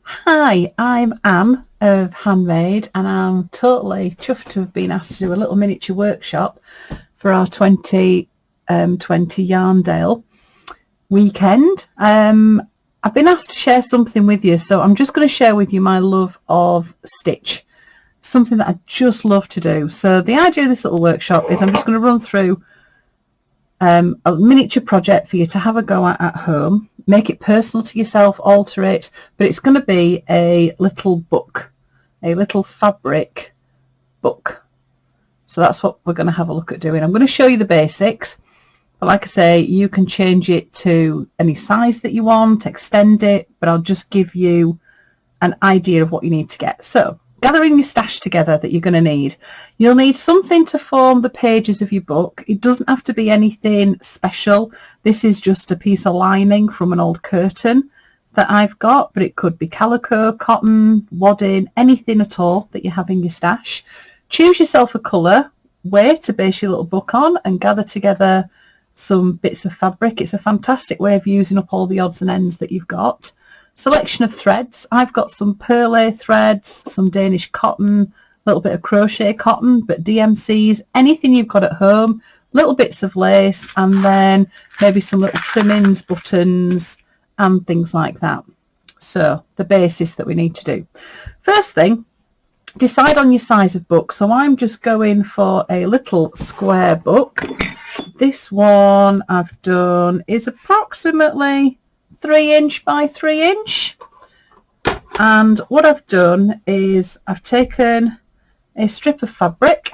Hi, I'm Anne of Handmade, and I'm totally chuffed to have been asked to do a little miniature workshop for our 2020 Yarndale weekend. I've been asked to share something with you, so I'm just going to share with you my love of stitch, something that I just love to do. So the idea of this little workshop is I'm just going to run through a miniature project for you to have a go at home. Make it personal to yourself, alter it, but it's going to be a little book, a little fabric book. So that's what we're going to have a look at doing. I'm going to show you the basics, but like I say, you can change it to any size that you want, extend it, but I'll just give you an idea of what you need to get. So gathering your stash together that you're going to need. You'll need something to form the pages of your book. It doesn't have to be anything special. This is just a piece of lining from an old curtain that I've got, but it could be calico, cotton, wadding, anything at all that you have in your stash. Choose yourself a colour, way to base your little book on, and gather together some bits of fabric. It's a fantastic way of using up all the odds and ends that you've got. Selection of threads. I've got some perlé threads, some Danish cotton, a little bit of crochet cotton, but DMCs, anything you've got at home, little bits of lace, and then maybe some little trimmings, buttons, and things like that. So the basis that we need to do. First thing, decide on your size of book. So I'm just going for a little square book. This one I've done is approximately 3" by 3". And what I've done is I've taken a strip of fabric,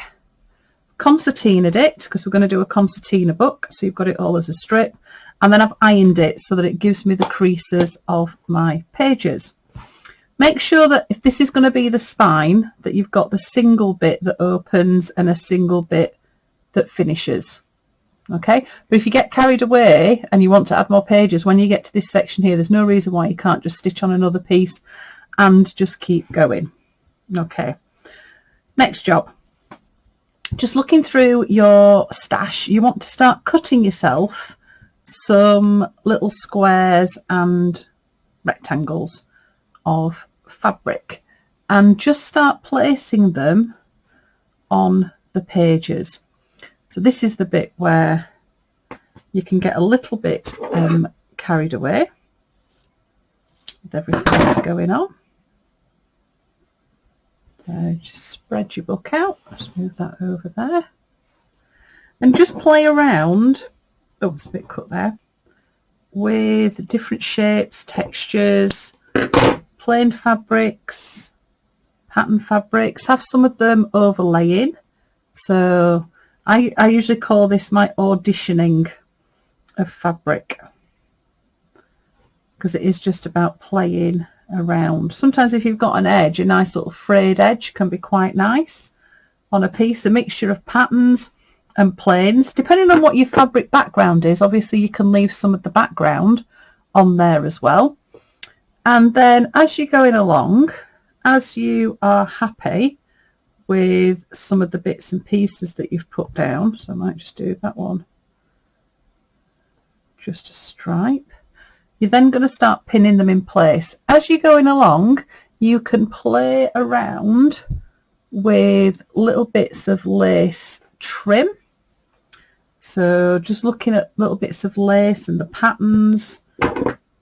concertinaed it, because we're going to do a concertina book, so you've got it all as a strip, and then I've ironed it so that it gives me the creases of my pages. Make sure that if this is going to be the spine, that you've got the single bit that opens and a single bit that finishes. Okay, but if you get carried away and you want to add more pages, when you get to this section here, there's no reason why you can't just stitch on another piece and just keep going. Okay, next job. Just looking through your stash, you want to start cutting yourself some little squares and rectangles of fabric and just start placing them on the pages. So this is the bit where you can get a little bit carried away with everything that's going on. Just spread your book out. Just move that over there. And just play around, oh, it's a bit cut there, with different shapes, textures, plain fabrics, pattern fabrics. Have some of them overlaying. So I usually call this my auditioning of fabric, because it is just about playing around. Sometimes if you've got an edge, a nice little frayed edge can be quite nice on a piece. A mixture of patterns and plains, depending on what your fabric background is. Obviously you can leave some of the background on there as well. And then as you're going along, as you are happy with some of the bits and pieces that you've put down, so I might just do that one, just a stripe, you're then going to start pinning them in place. As you're going along, you can play around with little bits of lace trim. So just looking at little bits of lace and the patterns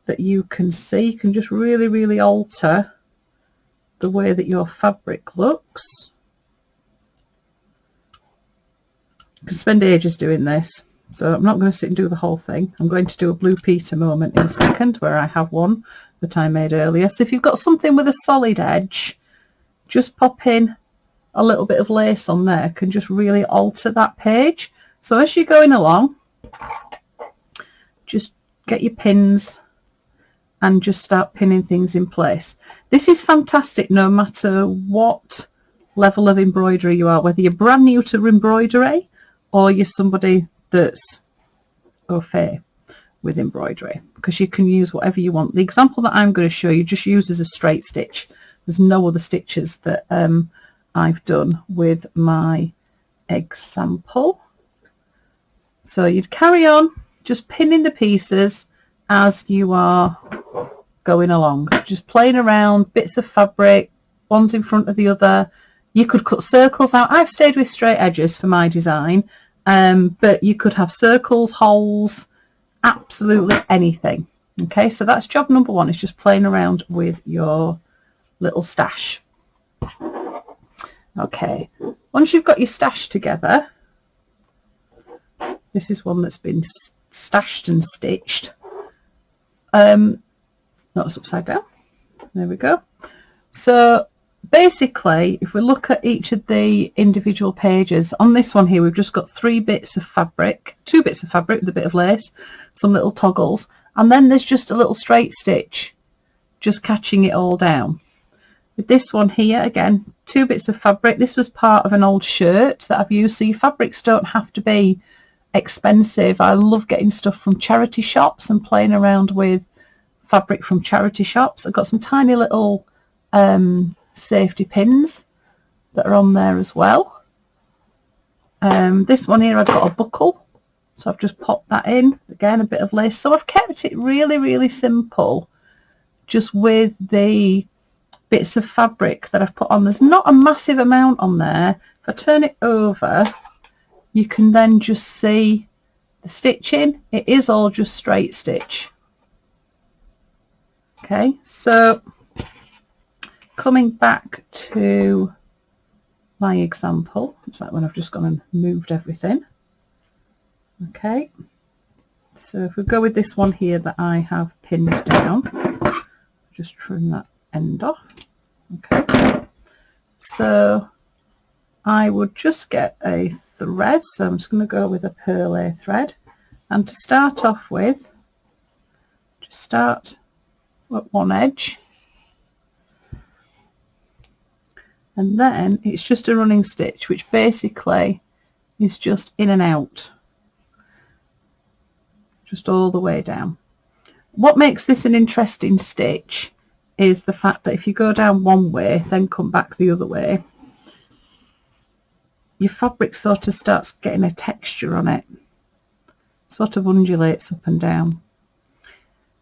that you can see, you can just really alter the way that your fabric looks. You can spend ages doing this, so I'm not going to sit and do the whole thing. I'm going to do a Blue Peter moment in a second, where I have one that I made earlier. So if you've got something with a solid edge, just pop in a little bit of lace on there, can just really alter that page. So as you're going along, just get your pins and just start pinning things in place. This is fantastic no matter what level of embroidery you are, whether you're brand new to embroidery or you're somebody that's au fait with embroidery, because you can use whatever you want. The example that I'm going to show you just uses a straight stitch. There's no other stitches that I've done with my example. So you'd carry on just pinning the pieces as you are going along, just playing around, bits of fabric, one's in front of the other. You could cut circles out. I've stayed with straight edges for my design, but you could have circles, holes, absolutely anything. Okay, so that's job number one, is just playing around with your little stash. Okay, once you've got your stash together, this is one that's been stashed and stitched. That's upside down. There we go. So basically, if we look at each of the individual pages, on this one here, we've just got 3 bits of fabric, 2 bits of fabric with a bit of lace, some little toggles, and then there's just a little straight stitch, just catching it all down. With this one here, again, 2 bits of fabric. This was part of an old shirt that I've used, so your fabrics don't have to be expensive. I love getting stuff from charity shops and playing around with fabric from charity shops. I've got some tiny little safety pins that are on there as well. This one here, I've got a buckle, so I've just popped that in, again a bit of lace. So I've kept it really simple, just with the bits of fabric that I've put on. There's not a massive amount on there. If I turn it over, you can then just see the stitching. It is all just straight stitch. Okay, so coming back to my example, it's like when I've just gone and moved everything. Okay, so if we go with this one here that I have pinned down, just trim that end off. Okay, so I would just get a thread, so I'm just going to go with a purl thread, and to start off with, just start at one edge, and then it's just a running stitch, which basically is just in and out, just all the way down. What makes this an interesting stitch is the fact that if you go down one way then come back the other way, your fabric sort of starts getting a texture on it, sort of undulates up and down.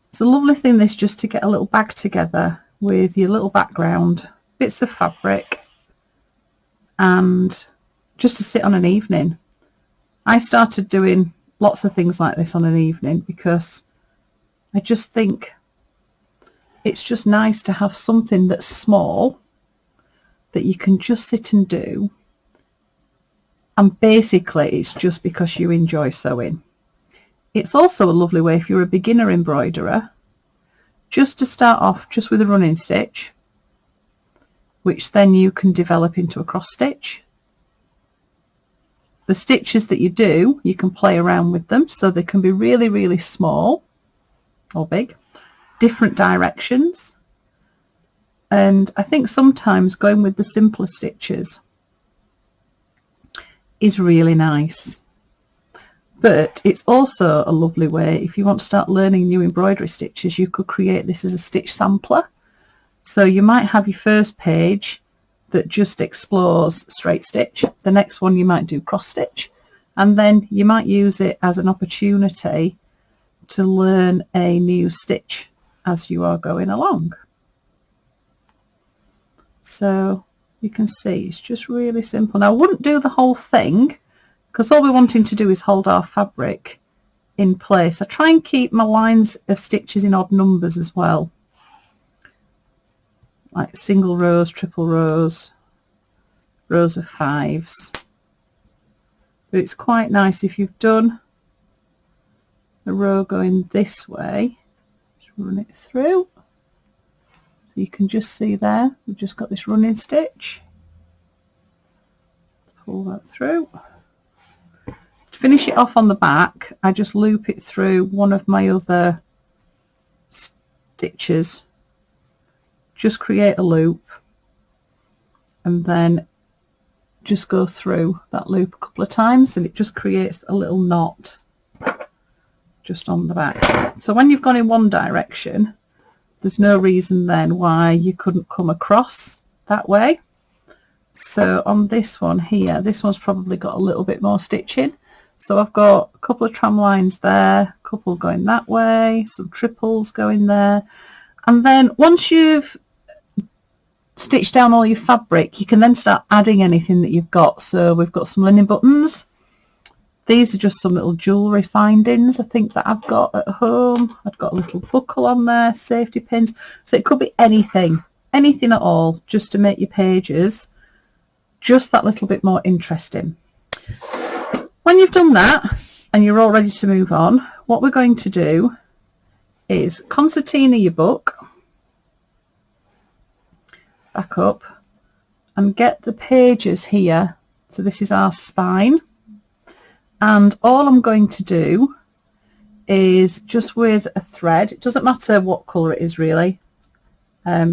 It's a lovely thing, this, just to get a little bag together with your little background, bits of fabric, and just to sit on an evening. I started doing lots of things like this on an evening because I just think it's just nice to have something that's small that you can just sit and do, and basically it's just because you enjoy sewing. It's also a lovely way, if you're a beginner embroiderer, just to start off just with a running stitch, which then you can develop into a cross stitch. The stitches that you do, you can play around with them, so they can be really small or big, different directions. And I think sometimes going with the simpler stitches is really nice. But it's also a lovely way, if you want to start learning new embroidery stitches, you could create this as a stitch sampler. So you might have your first page that just explores straight stitch, the next one you might do cross stitch, and then you might use it as an opportunity to learn a new stitch as you are going along. So you can see it's just really simple. Now I wouldn't do the whole thing, because all we're wanting to do is hold our fabric in place. I try and keep my lines of stitches in odd numbers as well, like single rows, triple rows, rows of 5s. But it's quite nice if you've done a row going this way, just run it through. So you can just see there, we've just got this running stitch. Pull that through. To finish it off on the back, I just loop it through one of my other stitches, just create a loop, and then just go through that loop a couple of times, and it just creates a little knot just on the back. So when you've gone in one direction, there's no reason then why you couldn't come across that way. So on this one here, this one's probably got a little bit more stitching. So I've got a couple of tram lines there, a couple going that way, some triples going there. And then once you've stitched down all your fabric, you can then start adding anything that you've got. So we've got some linen buttons. These are just some little jewellery findings I think that I've got at home. I've got a little buckle on there, safety pins. So it could be anything at all, just to make your pages just that little bit more interesting. When you've done that and you're all ready to move on, what we're going to do is concertina your book, back up, and get the pages here. So this is our spine, and all I'm going to do is just with a thread, it doesn't matter what colour it is really,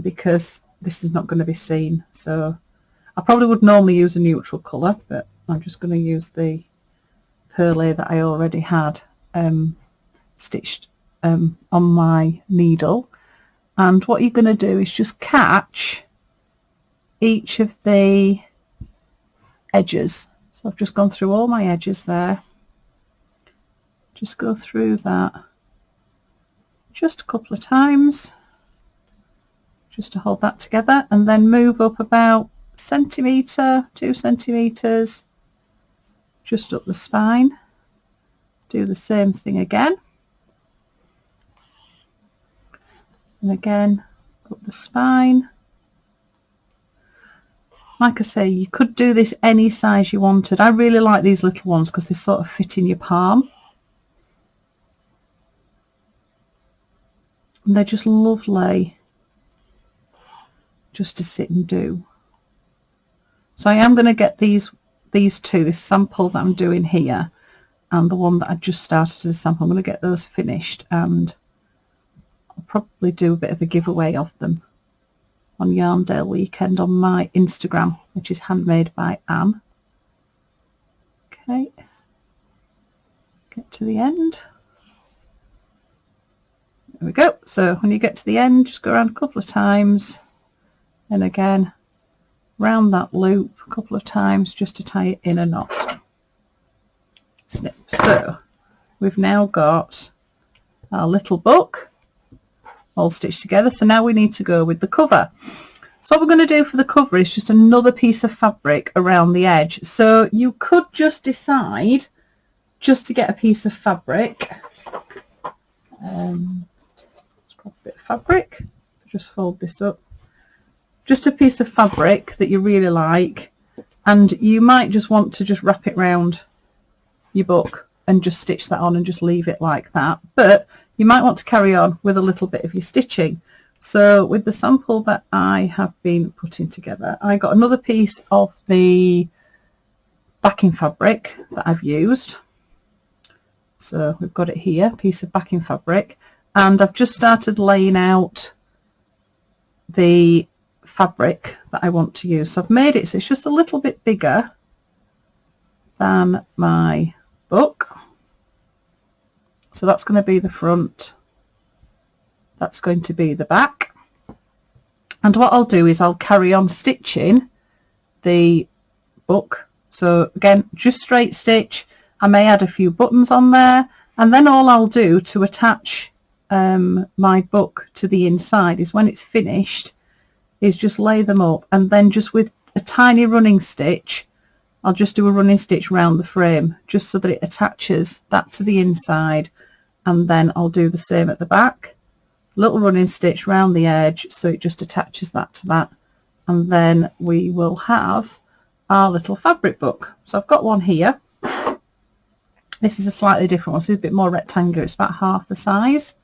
because this is not going to be seen. So I probably would normally use a neutral colour, but I'm just going to use the pearl that I already had stitched on my needle. And what you're going to do is just catch each of the edges. So I've just gone through all my edges there. Just go through that just a couple of times, just to hold that together, and then move up about a centimetre, 2 centimetres, just up the spine. Do the same thing again, and again up the spine. Like I say, you could do this any size you wanted. I really like these little ones because they sort of fit in your palm. And they're just lovely just to sit and do. So I am going to get these two, this sample that I'm doing here and the one that I just started as a sample, I'm going to get those finished, and I'll probably do a bit of a giveaway of them on Yarndale weekend on my Instagram, which is Handmade by Anne. Okay, get to the end. There we go. So when you get to the end, just go around a couple of times, and again round that loop a couple of times just to tie it in a knot. Snip. So we've now got our little book all stitched together. So now we need to go with the cover. So what we're going to do for the cover is just another piece of fabric around the edge. So you could just decide just to get a piece of fabric. A bit of fabric, just fold this up, just a piece of fabric that you really like, and you might just want to just wrap it round your book and just stitch that on and just leave it like that, but you might want to carry on with a little bit of your stitching. So with the sample that I have been putting together, I got another piece of the backing fabric that I've used. So we've got it here, piece of backing fabric, and I've just started laying out the fabric that I want to use. So I've made it so it's just a little bit bigger than my book. So that's going to be the front, that's going to be the back, and what I'll do is I'll carry on stitching the book. So again, just straight stitch. I may add a few buttons on there, and then all I'll do to attach my book to the inside is when it's finished is just lay them up, and then just with a tiny running stitch I'll just do a running stitch round the frame just so that it attaches that to the inside, and then I'll do the same at the back, little running stitch round the edge so it just attaches that to that, and then we will have our little fabric book. So I've got one here. This is a slightly different one, so it's a bit more rectangular, it's about half the size.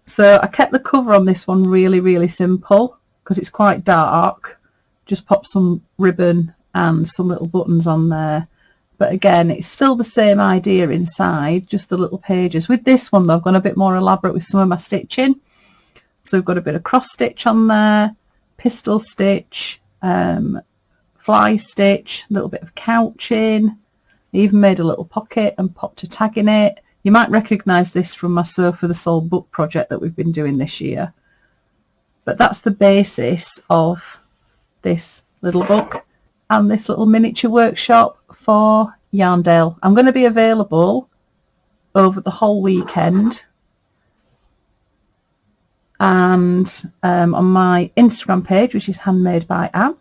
So I kept the cover on this one really simple because it's quite dark. Just pop some ribbon and some little buttons on there, but again it's still the same idea inside, just the little pages. With this one though, I've gone a bit more elaborate with some of my stitching. So we've got a bit of cross stitch on there, pistol stitch, fly stitch, a little bit of couching. I even made a little pocket and popped a tag in it. You might recognise this from my Sew for the Soul book project that we've been doing this year. But that's the basis of this little book and this little miniature workshop for Yarndale. I'm going to be available over the whole weekend, and on my Instagram page, which is Handmade by Anne.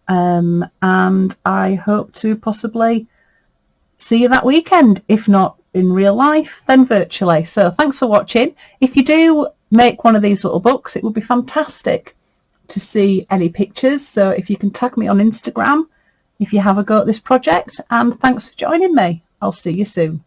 And I hope to possibly see you that weekend, if not in real life, then virtually. So thanks for watching. If you do make one of these little books, it would be fantastic to see any pictures. So if you can tag me on Instagram if you have a go at this project, and thanks for joining me. I'll see you soon.